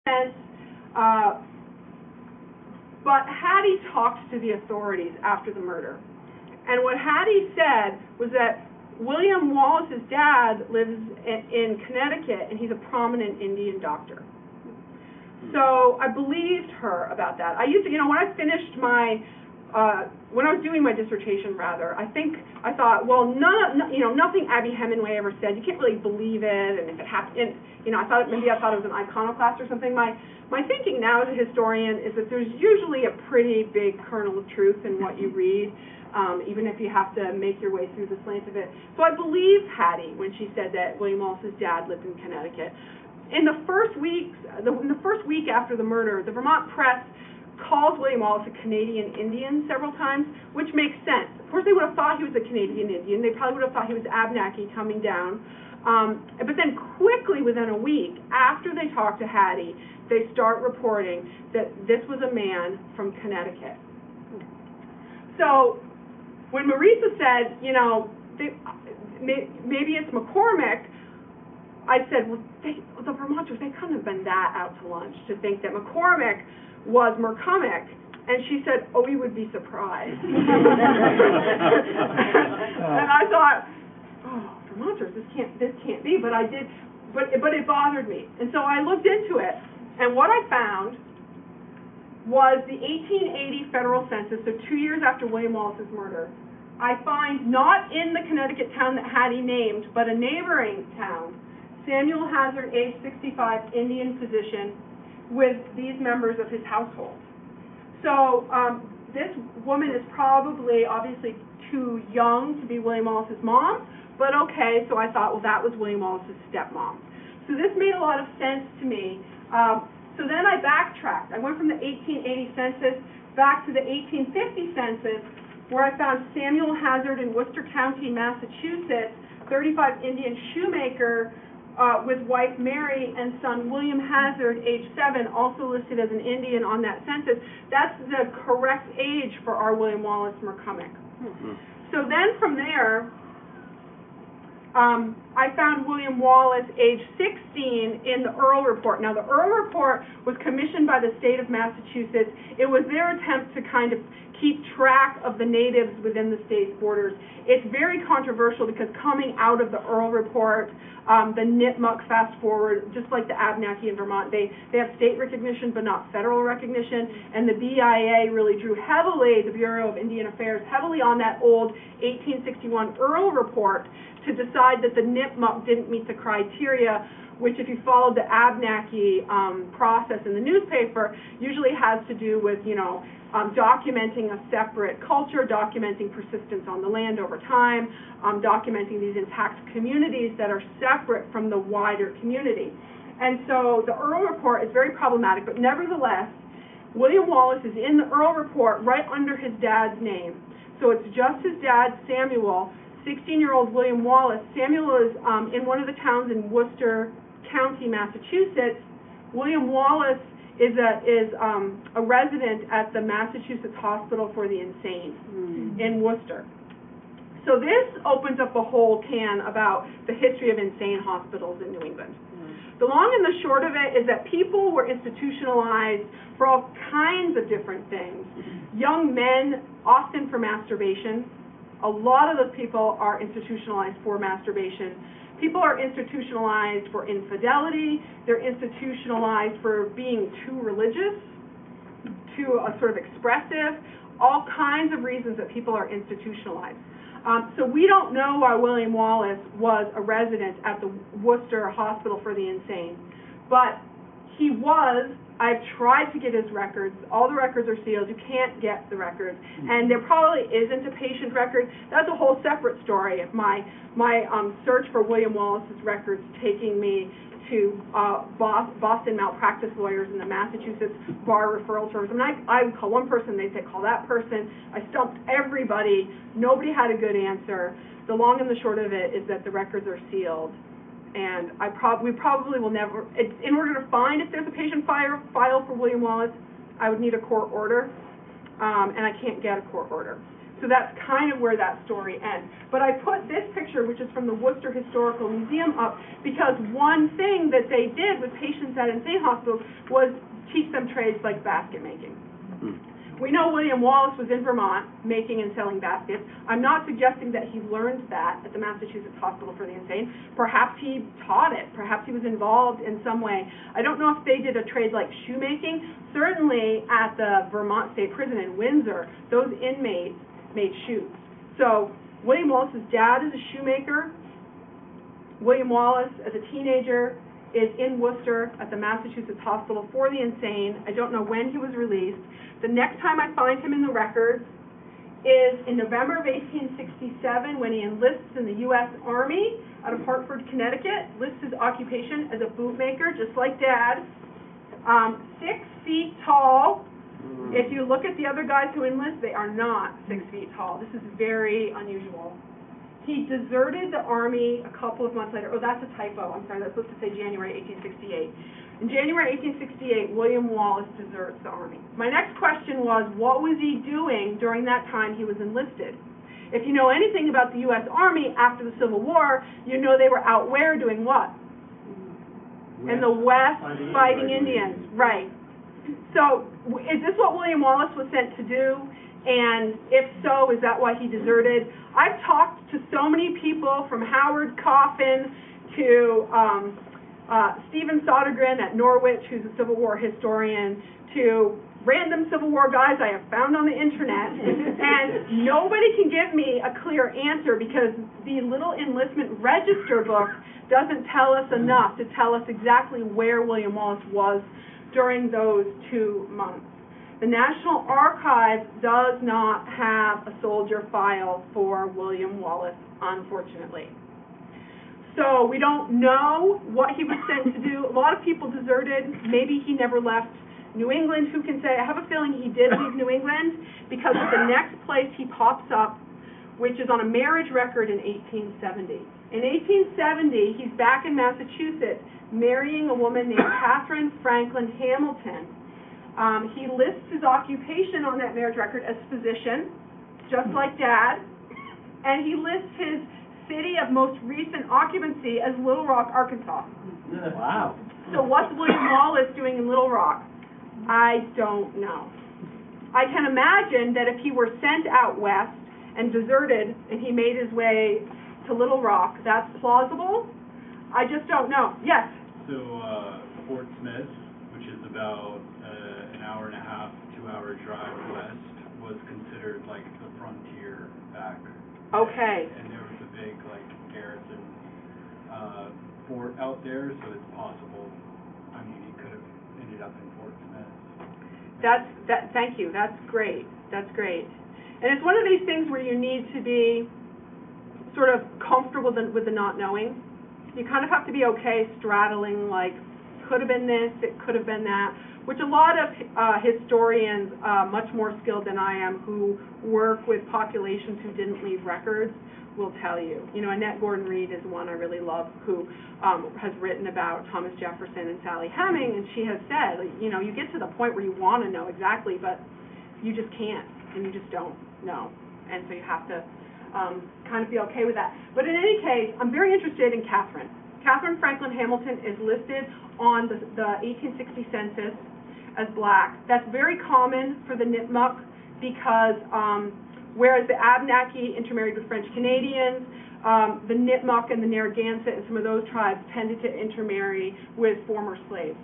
sense. But Hattie talked to the authorities after the murder. And what Hattie said was that William Wallace's dad lives in Connecticut, and he's a prominent Indian doctor. So I believed her about that. I used to, when I finished my, when I was doing my dissertation, rather, I thought, well, nothing Abby Hemingway ever said. You can't really believe it, and if it happened, I thought it was an iconoclast or something. My thinking now as a historian is that there's usually a pretty big kernel of truth in what you read, even if you have to make your way through the slant of it. So I believed Hattie when she said that William Wallace's dad lived in Connecticut. In the first week after the murder, the Vermont press calls William Wallace a Canadian Indian several times, which makes sense. Of course, they would have thought he was a Canadian Indian. They probably would have thought he was Abnaki coming down. But then quickly, within a week, after they talk to Hattie, they start reporting that this was a man from Connecticut. So when Marisa said, maybe it's McCormick, I said, well, the Vermonters, they couldn't have been that out to lunch to think that McCormick was McCormick. And she said, oh, we would be surprised. And I thought, oh, Vermonters, this can't be. But I did, but it bothered me. And so I looked into it. And what I found was the 1880 federal census, so 2 years after William Wallace's murder. I find not in the Connecticut town that Hattie named, but a neighboring town, Samuel Hazard, age 65, Indian physician, with these members of his household. So this woman is probably, obviously, too young to be William Wallace's mom, but okay, so I thought, well, that was William Wallace's stepmom. So this made a lot of sense to me. So then I backtracked. I went from the 1880 census back to the 1850 census, where I found Samuel Hazard in Worcester County, Massachusetts, 35 Indian shoemaker, with wife Mary and son William Hazard, age 7, also listed as an Indian on that census. That's the correct age for our William Wallace McCormick. So then from there, I found William Wallace, age 16, in the Earl Report. Now, the Earl Report was commissioned by the state of Massachusetts. It was their attempt to kind of keep track of the natives within the state's borders. It's very controversial because coming out of the Earl Report, the Nipmuc fast forward, just like the Abnaki in Vermont, they have state recognition but not federal recognition, and the BIA really drew heavily, the Bureau of Indian Affairs, heavily on that old 1861 Earl Report to decide that the Nipmuc didn't meet the criteria, which, if you followed the Abnaki process in the newspaper, usually has to do with, documenting a separate culture, documenting persistence on the land over time, documenting these intact communities that are separate from the wider community. And so the Earl Report is very problematic, but nevertheless, William Wallace is in the Earl Report right under his dad's name. So it's just his dad, Samuel, 16-year-old William Wallace. Samuel is in one of the towns in Worcester County, Massachusetts. William Wallace is a resident at the Massachusetts Hospital for the Insane in Worcester. So this opens up a whole can about the history of insane hospitals in New England. The long and the short of it is that people were institutionalized for all kinds of different things. Young men, often for masturbation. A lot of those people are institutionalized for masturbation. People are institutionalized for infidelity. They're institutionalized for being too religious, too sort of expressive, all kinds of reasons that people are institutionalized. So we don't know why William Wallace was a resident at the Worcester Hospital for the Insane, but he was. I've tried to get his records. All the records are sealed. You can't get the records. And there probably isn't a patient record. That's a whole separate story. My search for William Wallace's records taking me to Boston malpractice lawyers and the Massachusetts Bar Referral Service. I mean, I would call one person, they'd say, call that person. I stumped everybody. Nobody had a good answer. The long and the short of it is that the records are sealed. And we probably will never, in order to find if there's a patient file for William Wallace, I would need a court order, and I can't get a court order. So that's kind of where that story ends. But I put this picture, which is from the Worcester Historical Museum, up because one thing that they did with patients at insane hospitals was teach them trades like basket making. We know William Wallace was in Vermont making and selling baskets. I'm not suggesting that he learned that at the Massachusetts Hospital for the Insane. Perhaps he taught it. Perhaps he was involved in some way. I don't know if they did a trade like shoemaking. Certainly at the Vermont State Prison in Windsor, those inmates made shoes. So William Wallace's dad is a shoemaker. William Wallace, as a teenager, is in Worcester at the Massachusetts Hospital for the Insane. I don't know when he was released. The next time I find him in the records is in November of 1867 when he enlists in the U.S. Army out of Hartford, Connecticut, lists his occupation as a bootmaker, just like Dad. 6 feet tall. If you look at the other guys who enlist, they are not 6 feet tall. This is very unusual. He deserted the Army a couple of months later. Oh, that's a typo. I'm sorry, that's supposed to say January 1868. In January 1868, William Wallace deserts the Army. My next question was, what was he doing during that time he was enlisted? If you know anything about the U.S. Army after the Civil War, you know they were out where doing what? In the West, fighting Indians. Right. So, is this what William Wallace was sent to do? And if so, is that why he deserted? I've talked to so many people, from Howard Coffin to Stephen Sodergren at Norwich, who's a Civil War historian, to random Civil War guys I have found on the internet, and nobody can give me a clear answer because the little enlistment register book doesn't tell us enough to tell us exactly where William Wallace was during those 2 months. The National Archives does not have a soldier file for William Wallace, unfortunately. So we don't know what he was sent to do. A lot of people deserted. Maybe he never left New England. Who can say? I have a feeling he did leave New England because the next place he pops up, which is on a marriage record in 1870. In 1870, he's back in Massachusetts marrying a woman named Catherine Franklin Hamilton. He lists his occupation on that marriage record as physician, just like Dad, and he lists his city of most recent occupancy as Little Rock, Arkansas. Wow. So what's William Wallace doing in Little Rock? I don't know. I can imagine that if he were sent out west and deserted and he made his way to Little Rock, that's plausible. I just don't know. Yes? So Fort Smith, which is about an hour and a half, 2-hour drive west, was considered like the frontier back. Okay. And there was a big garrison fort out there, so it's possible. I mean, he could have ended up in Fort Smith. Thank you. That's great. That's great. And it's one of these things where you need to be sort of comfortable with the not knowing. You kind of have to be okay straddling, could have been this, it could have been that, which a lot of historians, much more skilled than I am, who work with populations who didn't leave records, will tell you. You know, Annette Gordon-Reed is one I really love, who has written about Thomas Jefferson and Sally Heming, and she has said, you get to the point where you want to know exactly, but you just can't, and you just don't know, and so you have to kind of be okay with that. But in any case, I'm very interested in Catherine. Catherine Franklin Hamilton is listed on the 1860 census as black. That's very common for the Nipmuc because whereas the Abenaki intermarried with French Canadians, the Nipmuc and the Narragansett and some of those tribes tended to intermarry with former slaves.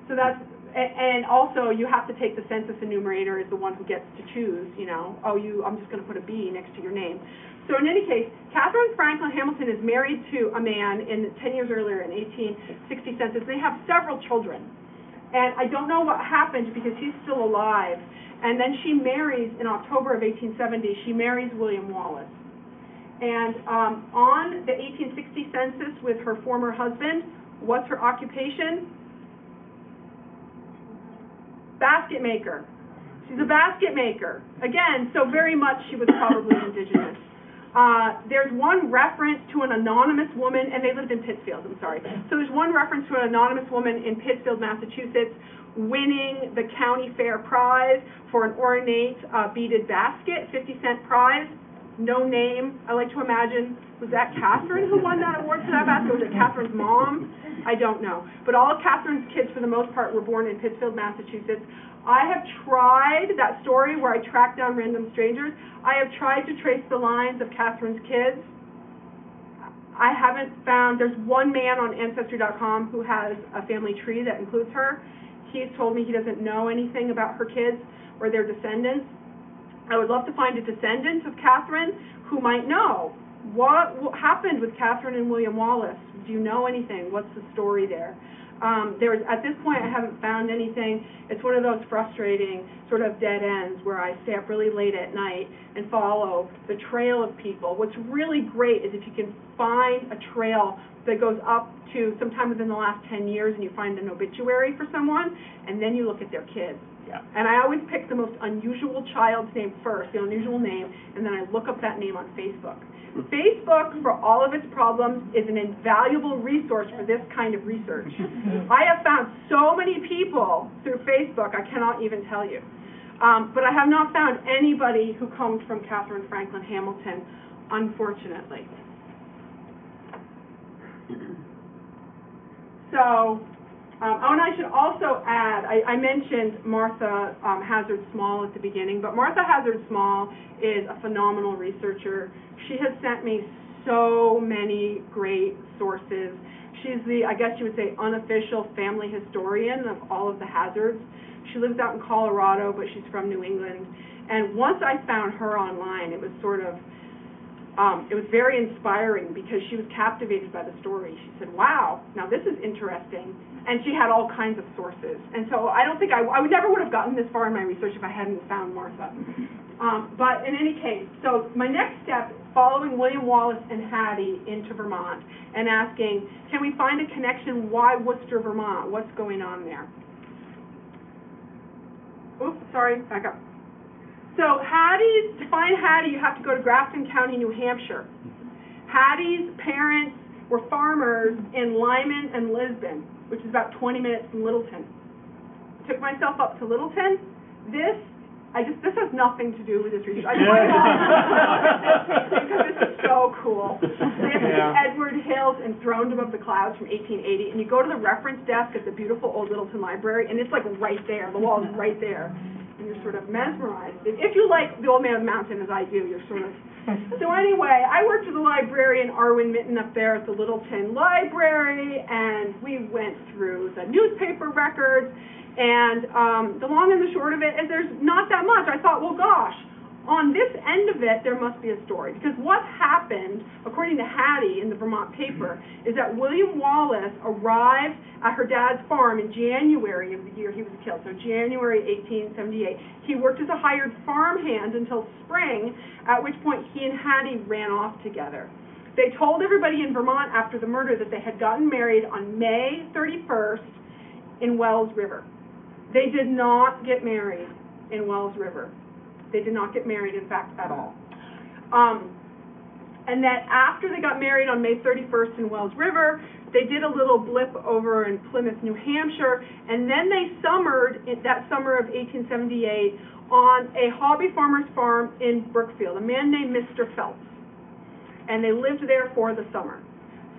So that's, and also you have to take the census enumerator as the one who gets to choose, I'm just going to put a B next to your name. So in any case, Catherine Franklin Hamilton is married to a man 10 years earlier in 1860 census. They have several children. And I don't know what happened because he's still alive. And then she marries, in October of 1870, she marries William Wallace. And on the 1860 census with her former husband, what's her occupation? Basket maker. She's a basket maker. Again, so very much she was probably indigenous. There's one reference to an anonymous woman, and they lived in Pittsfield, I'm sorry. So there's one reference to an anonymous woman in Pittsfield, Massachusetts, winning the county fair prize for an ornate beaded basket, 50-cent prize. No name. I like to imagine, was that Catherine who won that award for that basket? Was it Catherine's mom? I don't know. But all of Catherine's kids, for the most part, were born in Pittsfield, Massachusetts. I have tried that story where I track down random strangers. I have tried to trace the lines of Catherine's kids. I haven't found, there's one man on Ancestry.com who has a family tree that includes her. He's told me he doesn't know anything about her kids or their descendants. I would love to find a descendant of Catherine who might know. What happened with Catherine and William Wallace? Do you know anything? What's the story there? At this point, I haven't found anything. It's one of those frustrating sort of dead ends where I stay up really late at night and follow the trail of people. What's really great is if you can find a trail that goes up to sometime within the last 10 years and you find an obituary for someone, and then you look at their kids. Yeah. And I always pick the most unusual child's name first, the unusual name, and then I look up that name on Facebook. Facebook, for all of its problems, is an invaluable resource for this kind of research. I have found so many people through Facebook, I cannot even tell you. But I have not found anybody who comes from Catherine Franklin Hamilton, unfortunately. So, and I should also add, I mentioned Martha Hazard Small at the beginning, but Martha Hazard Small is a phenomenal researcher. She has sent me so many great sources. She's the, I guess you would say, unofficial family historian of all of the Hazards. She lives out in Colorado, but she's from New England. And once I found her online, it was sort of, it was very inspiring because she was captivated by the story. She said, wow, now this is interesting. And she had all kinds of sources. And so I don't think I never would have gotten this far in my research if I hadn't found Martha. But in any case, so my next step, following William Wallace and Hattie into Vermont and asking, can we find a connection? Why Worcester, Vermont? What's going on there? Oops, sorry, back up. So to find Hattie, you have to go to Grafton County, New Hampshire. Hattie's parents were farmers in Lyman and Lisbon, which is about 20 minutes from Littleton. Took myself up to Littleton. This has nothing to do with this research. I just want to because this is so cool. This is Edward Hills Enthroned Above the Clouds from 1880, and you go to the reference desk at the beautiful old Littleton Library, and it's like right there. The wall is right there, and you're sort of mesmerized. If you like The Old Man of the Mountain, as I do, you're sort of... So anyway, I worked with the librarian Arwen Mitten up there at the Littleton Library, and we went through the newspaper records. And the long and the short of it is there's not that much. I thought, well, gosh, on this end of it, there must be a story. Because what happened, according to Hattie in the Vermont paper, is that William Wallace arrived at her dad's farm in January of the year he was killed, so January 1878. He worked as a hired farmhand until spring, at which point he and Hattie ran off together. They told everybody in Vermont after the murder that they had gotten married on May 31st in Wells River. They did not get married in Wells River. They did not get married, in fact, at all. And that after they got married on May 31st in Wells River, they did a little blip over in Plymouth, New Hampshire, and then they summered, that summer of 1878, on a hobby farmer's farm in Brookfield, a man named Mr. Phelps. And they lived there for the summer.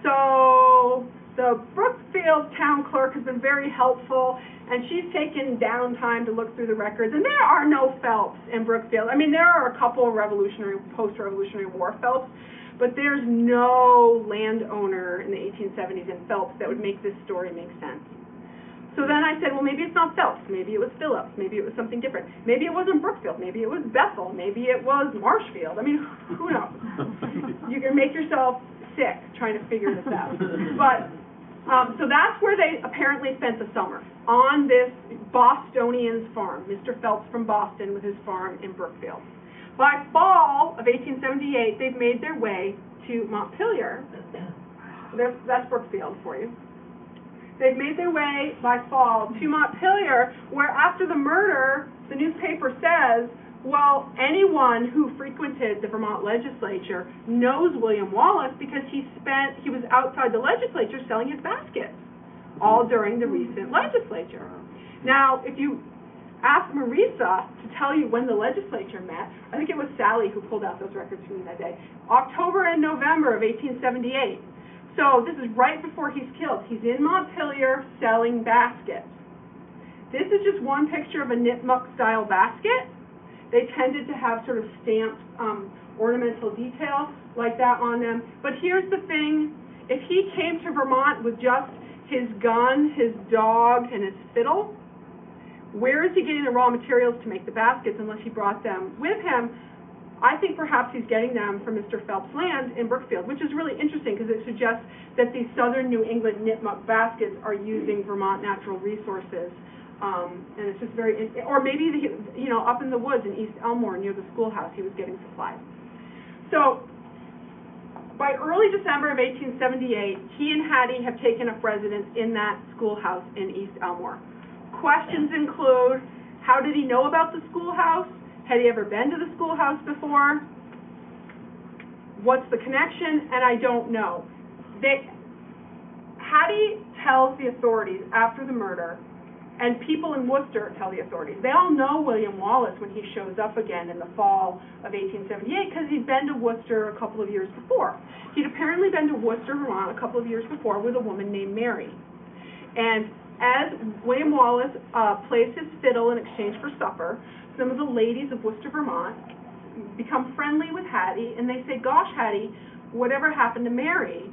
So the Brookfield town clerk has been very helpful, and she's taken down time to look through the records, and there are no Phelps in Brookfield. I mean, there are a couple of post-Revolutionary War Phelps, but there's no landowner in the 1870s in Phelps that would make this story make sense. So then I said, well, maybe it's not Phelps. Maybe it was Phillips. Maybe it was something different. Maybe it wasn't Brookfield. Maybe it was Bethel. Maybe it was Marshfield. I mean, who knows? You can make yourself sick trying to figure this out. But so that's where they apparently spent the summer, on this Bostonian's farm, Mr. Phelps from Boston with his farm in Brookfield. By fall of 1878, they've made their way to Montpelier. That's Brookfield for you. They've made their way by fall to Montpelier, where after the murder, the newspaper says, Well, anyone who frequented the Vermont legislature knows William Wallace because he was outside the legislature selling his baskets all during the recent legislature. Now, if you ask Marisa to tell you when the legislature met, I think it was Sally who pulled out those records for me that day, October and November of 1878. So this is right before he's killed. He's in Montpelier selling baskets. This is just one picture of a Nipmuc-style basket. They tended to have sort of stamped ornamental detail like that on them. But here's the thing. If he came to Vermont with just his gun, his dog, and his fiddle, where is he getting the raw materials to make the baskets unless he brought them with him? I think perhaps he's getting them from Mr. Phelps' land in Brookfield, which is really interesting because it suggests that these southern New England Nipmuc baskets are using Vermont natural resources. And it's just very, or maybe, up in the woods in East Elmore near the schoolhouse, he was getting supplies. So, by early December of 1878, he and Hattie have taken up residence in that schoolhouse in East Elmore. Questions include, how did he know about the schoolhouse? Had he ever been to the schoolhouse before? What's the connection? And I don't know. Hattie tells the authorities after the murder, and people in Worcester tell the authorities. They all know William Wallace when he shows up again in the fall of 1878 because he'd been to Worcester a couple of years before. He'd apparently been to Worcester, Vermont a couple of years before with a woman named Mary. And as William Wallace plays his fiddle in exchange for supper, some of the ladies of Worcester, Vermont become friendly with Hattie, and they say, gosh, Hattie, whatever happened to Mary?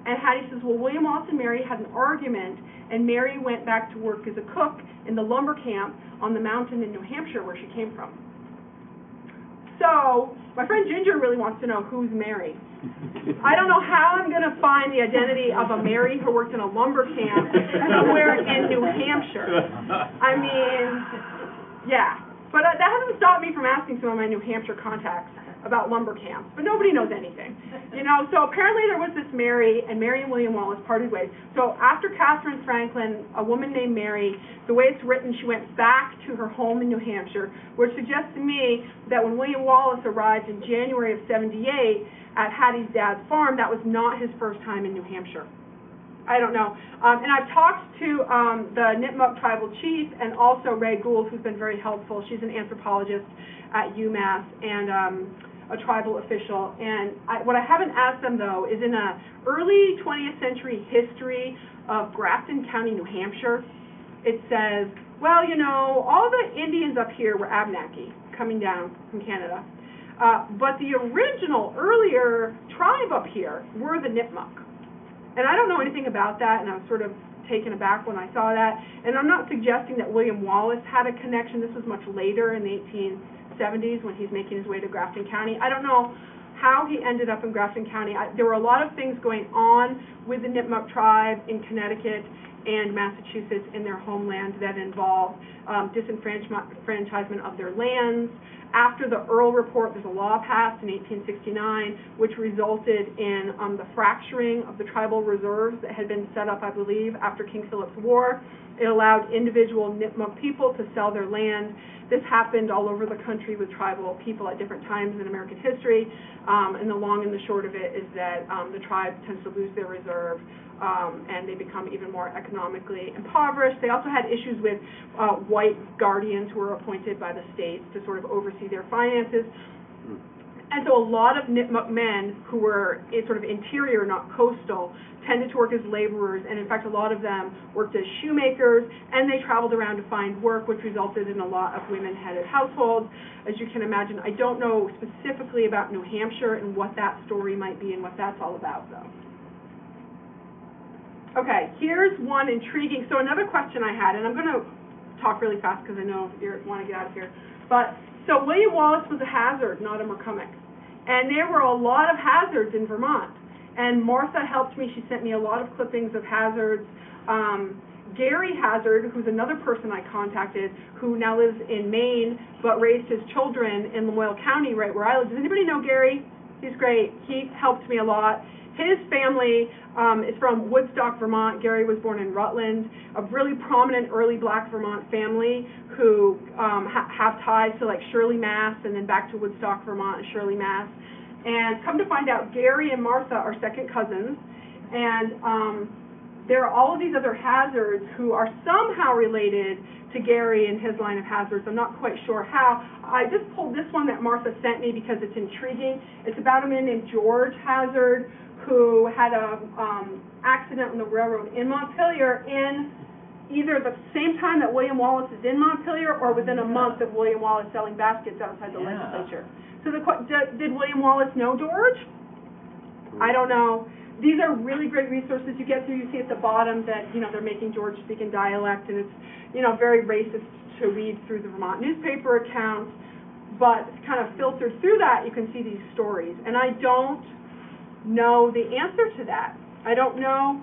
And Hattie says, well, William Wallace and Mary had an argument, and Mary went back to work as a cook in the lumber camp on the mountain in New Hampshire where she came from. So, my friend Ginger really wants to know who's Mary. I don't know how I'm going to find the identity of a Mary who worked in a lumber camp somewhere in New Hampshire. I mean, yeah. But that hasn't stopped me from asking some of my New Hampshire contacts about lumber camps, but nobody knows anything. So apparently there was this Mary, and Mary and William Wallace parted ways. So after Catherine Franklin, a woman named Mary, the way it's written, she went back to her home in New Hampshire, which suggests to me that when William Wallace arrived in January of '78 at Hattie's dad's farm, that was not his first time in New Hampshire. I don't know. And I've talked to the Nipmuc tribal chief and also Ray Gould, who's been very helpful. She's an anthropologist at UMass and a tribal official. And what I haven't asked them, though, is in an early 20th century history of Grafton County, New Hampshire, it says, well, all the Indians up here were Abenaki coming down from Canada. But the original, earlier tribe up here were the Nipmuc. And I don't know anything about that, and I was sort of taken aback when I saw that. And I'm not suggesting that William Wallace had a connection. This was much later in the 1870s when he's making his way to Grafton County. I don't know how he ended up in Grafton County. There were a lot of things going on with the Nipmuc tribe in Connecticut and Massachusetts in their homeland that involved disenfranchisement of their lands. After the Earl Report, there's a law passed in 1869 which resulted in the fracturing of the tribal reserves that had been set up, I believe, after King Philip's War. It allowed individual Nipmuc people to sell their land. This happened all over the country with tribal people at different times in American history. And the long and the short of it is that the tribe tends to lose their reserve and they become even more economically impoverished. They also had issues with white guardians who were appointed by the states to sort of oversee their finances. And so a lot of Nipmuc men who were sort of interior, not coastal, tended to work as laborers, and in fact a lot of them worked as shoemakers, and they traveled around to find work, which resulted in a lot of women-headed households. As you can imagine, I don't know specifically about New Hampshire and what that story might be and what that's all about, though. Okay, here's one intriguing, so another question I had, and I'm going to talk really fast because I know you want to get out of here, but so William Wallace was a Hazard, not a McCormick, and there were a lot of Hazards in Vermont. And Martha helped me. She sent me a lot of clippings of Hazards. Gary Hazard, who's another person I contacted, who now lives in Maine, but raised his children in Lamoille County, right where I live. Does anybody know Gary? He's great. He helped me a lot. His family is from Woodstock, Vermont. Gary was born in Rutland, a really prominent early black Vermont family who have ties to like Shirley, Mass, and then back to Woodstock, Vermont, and Shirley, Mass. And come to find out, Gary and Martha are second cousins, and there are all of these other Hazards who are somehow related to Gary and his line of Hazards. I'm not quite sure how. I just pulled this one that Martha sent me because it's intriguing. It's about a man named George Hazard who had a accident on the railroad in Montpelier in either the same time that William Wallace is in Montpelier or within a month of William Wallace selling baskets outside the legislature. So did William Wallace know George? I don't know. These are really great resources you get through. You see at the bottom that, they're making George speak in dialect, and it's, very racist to read through the Vermont newspaper accounts, but kind of filtered through that, you can see these stories. And I don't know the answer to that. I don't know.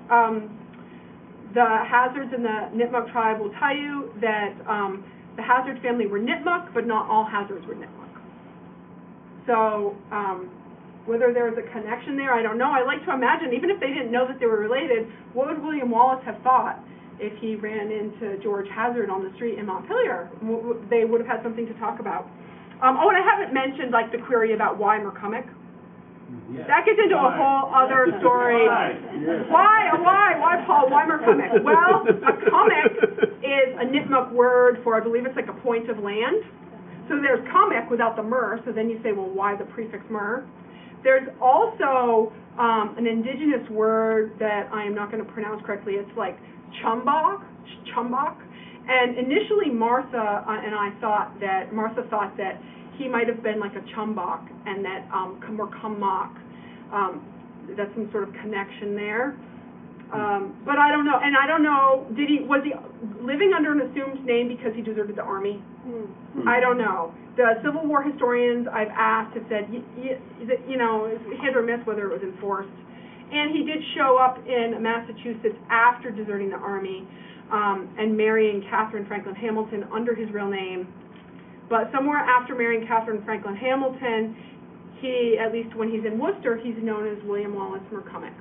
The Hazards in the Nipmuc tribe will tell you that the Hazard family were Nipmuc, but not all Hazards were Nipmuc. So whether there was a connection there, I don't know. I like to imagine, even if they didn't know that they were related, what would William Wallace have thought if he ran into George Hazard on the street in Montpelier? They would have had something to talk about. Oh, and I haven't mentioned like the query about why McCormick. Yes. That gets into a whole other story. Why, Paul? Why McCormick? Well, a comic is a Nipmuc word for, I believe it's like a point of land. So there's comic without the mer, so then you say, well, why the prefix mer? There's also an indigenous word that I am not going to pronounce correctly. It's like chumbok. And initially Martha thought that he might have been like a chumbok, and that or kumok, that's some sort of connection there. But I don't know, and I don't know, was he living under an assumed name because he deserted the army? I don't know. The Civil War historians I've asked have said, hit or miss whether it was enforced. And he did show up in Massachusetts after deserting the army and marrying Catherine Franklin Hamilton under his real name. But somewhere after marrying Catherine Franklin Hamilton, he, at least when he's in Worcester, he's known as William Wallace McCormick.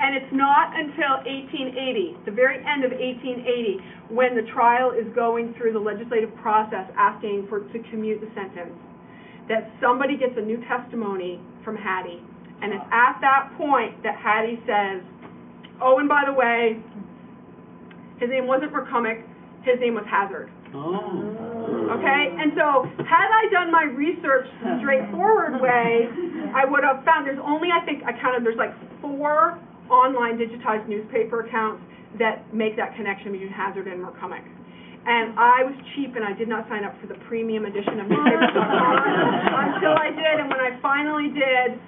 And it's not until 1880, the very end of 1880, when the trial is going through the legislative process asking to commute the sentence, that somebody gets a new testimony from Hattie. And it's at that point that Hattie says, oh, and by the way, his name wasn't McCormick, his name was Hazard. Okay, and so had I done my research the straightforward way, I would have found there's only, I think, there's like 4 online digitized newspaper accounts that make that connection between Hazard and McCormick. And I was cheap and I did not sign up for the premium edition of newspapers.com until I did, and when I finally did,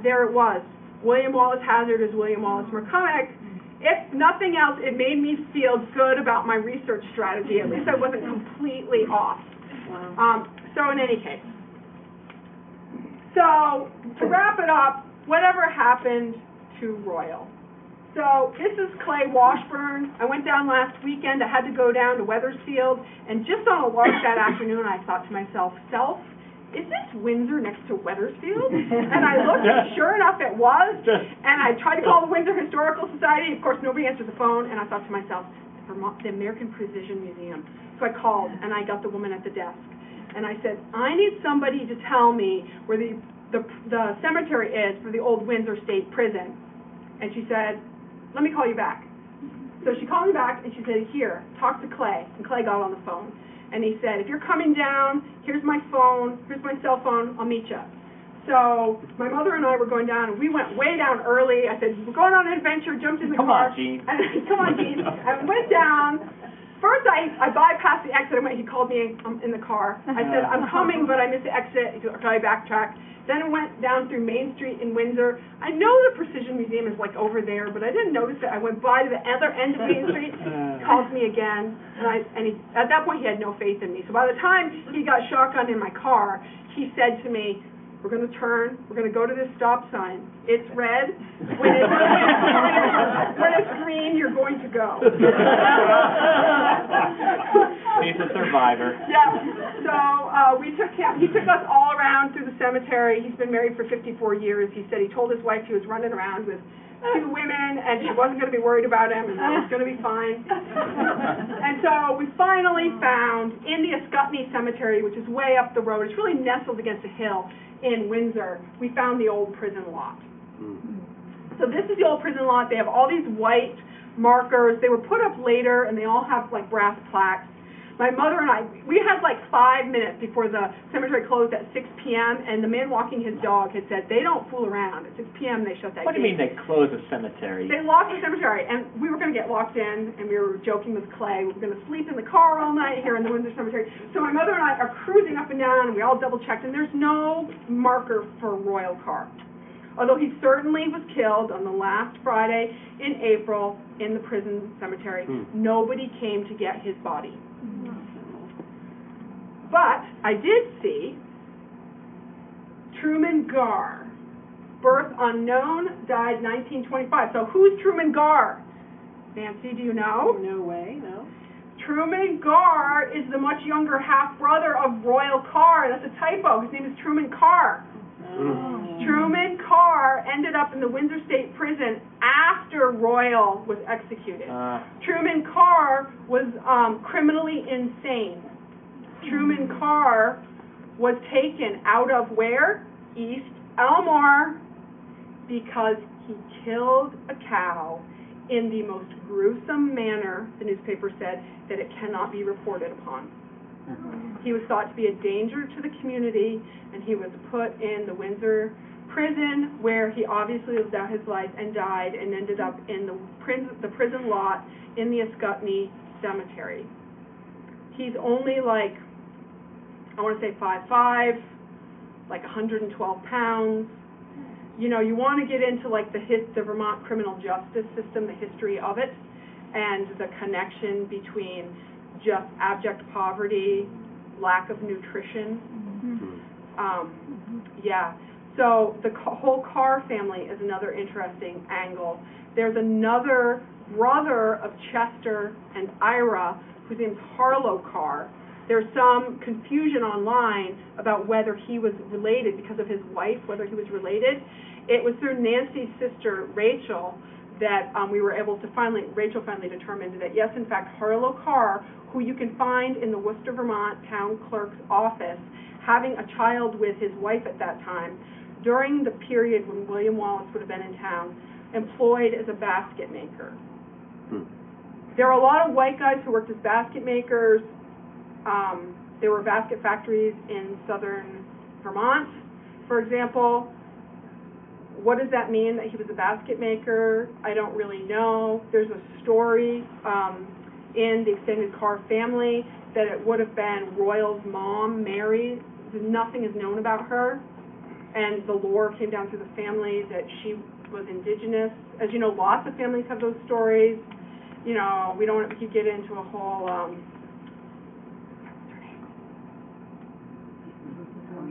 there it was. William Wallace Hazard is William Wallace McCormick. If nothing else, it made me feel good about my research strategy. At least I wasn't completely off. Wow. So in any case. So to wrap it up, whatever happened to Royal? So this is Clay Washburn. I went down last weekend. I had to go down to Wethersfield. And just on a lark that afternoon, I thought to myself, is this Windsor next to Wethersfield? And I looked, and sure enough, it was. And I tried to call the Windsor Historical Society. Of course, nobody answered the phone. And I thought to myself, the American Precision Museum. So I called, and I got the woman at the desk. And I said, I need somebody to tell me where the cemetery is for the old Windsor State Prison. And she said, let me call you back. So she called me back, and she said, here, talk to Clay. And Clay got on the phone. And he said, if you're coming down, here's my phone, here's my cell phone, I'll meet you. So my mother and I were going down, and we went way down early. I said, we're going on an adventure, jumped in the car. Come on, Gene. Come on, Gene. I went down. First, I bypassed the exit. He called me in the car. I said, I'm coming, but I missed the exit. He said, okay, I backtracked. Then I went down through Main Street in Windsor. I know the Precision Museum is like over there, but I didn't notice it. I went by to the other end of Main Street. He calls me again, and at that point he had no faith in me. So by the time he got shotgunned in my car, he said to me, we're going to turn, we're going to go to this stop sign. It's red. When it's green, you're going to go. Need to survive. survivor. Yeah, so, we took him, he took us all around through the cemetery. He's been married for 54 years. He said he told his wife he was running around with 2 women, and she wasn't gonna be worried about him, and that was gonna be fine. And so, we finally found, in the Ascutney Cemetery, which is way up the road, it's really nestled against a hill in Windsor, we found the old prison lot. So this is the old prison lot. They have all these white markers. They were put up later, and they all have like brass plaques. My mother and I, we had like 5 minutes before the cemetery closed at 6 p.m., and the man walking his dog had said, they don't fool around. At 6 p.m. they shut that gate. What do you mean they close a cemetery? They locked the cemetery, and we were going to get locked in, and we were joking with Clay. We were going to sleep in the car all night here in the Windsor Cemetery. So my mother and I are cruising up and down, and we all double-checked, and there's no marker for Royal Carr. Although he certainly was killed on the last Friday in April in the prison cemetery. Nobody came to get his body. But I did see Truman Garr, birth unknown, died 1925. So who's Truman Garr? Nancy, do you know? No way, no. Truman Garr is the much younger half-brother of Royal Carr. That's a typo. His name is Truman Carr. Truman Carr ended up in the Windsor State Prison after Royal was executed. Truman Carr was criminally insane. Truman Carr was taken out of where? East Elmore, because he killed a cow in the most gruesome manner, the newspaper said, that it cannot be reported upon. He was thought to be a danger to the community, and he was put in the Windsor prison, where he obviously lived out his life and died, and ended up in the prison lot in the Ascutney Cemetery. He's only like, I want to say 5'5", like 112 pounds. You know, you want to get into like the Vermont criminal justice system, the history of it, and the connection between just abject poverty, lack of nutrition. Yeah, so the whole Carr family is another interesting angle. There's another brother of Chester and Ira, whose name's Harlow Carr. There's some confusion online about whether he was related because of his wife, whether he was related. It was through Nancy's sister, Rachel, that Rachel finally determined that, yes, in fact, Harlow Carr, who you can find in the Worcester, Vermont town clerk's office, having a child with his wife at that time, during the period when William Wallace would have been in town, employed as a basket maker. There are a lot of white guys who worked as basket makers. There were basket factories in southern Vermont, for example. What does that mean, that he was a basket maker? I don't really know. There's a story in the extended Carr family that it would have been Royal's mom, Mary. Nothing is known about her, and the lore came down through the family that she was indigenous. As you know, lots of families have those stories. You know, we don't want to get into a whole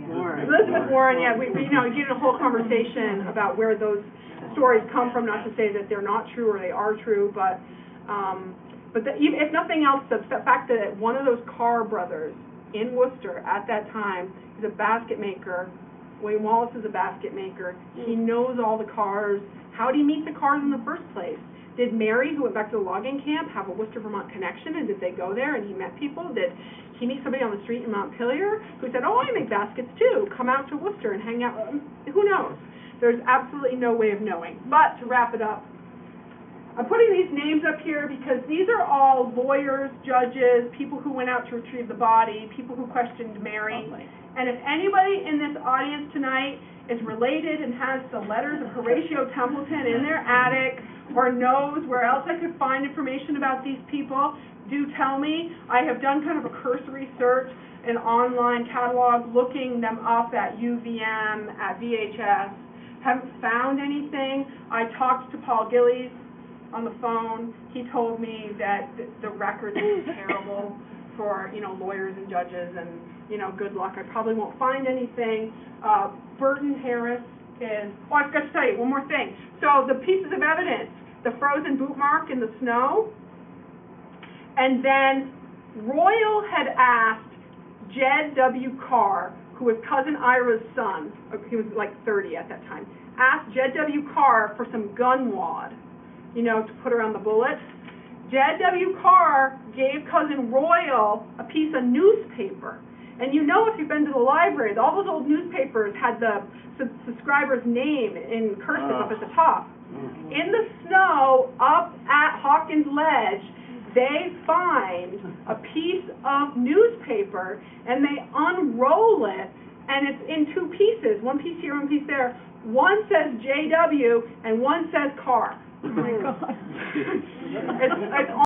Elizabeth Warren, yeah, we you know, get in a whole conversation about where those stories come from, not to say that they're not true or they are true, but if nothing else, the fact that one of those Carr brothers in Worcester at that time is a basket maker. William Wallace is a basket maker. He knows all the Carrs. How did he meet the Carrs in the first place? Did Mary, who went back to the logging camp, have a Worcester, Vermont connection, and did they go there and he met people? Did he meet somebody on the street in Montpelier who said, oh, I make baskets too, come out to Worcester and hang out? Who knows? There's absolutely no way of knowing. But to wrap it up, I'm putting these names up here because these are all lawyers, judges, people who went out to retrieve the body, people who questioned Mary. And if anybody in this audience tonight is related and has the letters of Horatio Templeton in their attic, or knows where else I could find information about these people, do tell me. I have done kind of a cursory search, an online catalog, looking them up at UVM, at VHS. Haven't found anything. I talked to Paul Gillies on the phone. He told me that the record is terrible for, you know, lawyers and judges, and, you know, good luck. I probably won't find anything. Burton Harris is, oh, I forgot to tell you one more thing. So the pieces of evidence, the frozen boot mark in the snow, and then Royal had asked Jed W. Carr, who was Cousin Ira's son, he was like 30 at that time, asked Jed W. Carr for some gun wad, you know, to put around the bullets. Jed W. Carr gave Cousin Royal a piece of newspaper. And you know, if you've been to the library, all those old newspapers had the subscriber's name in cursive up at the top. In the snow up at Hawkins Ledge, they find a piece of newspaper and they unroll it, and it's in two pieces, one piece here, one piece there. One says JW and one says Carr. Oh my God. It's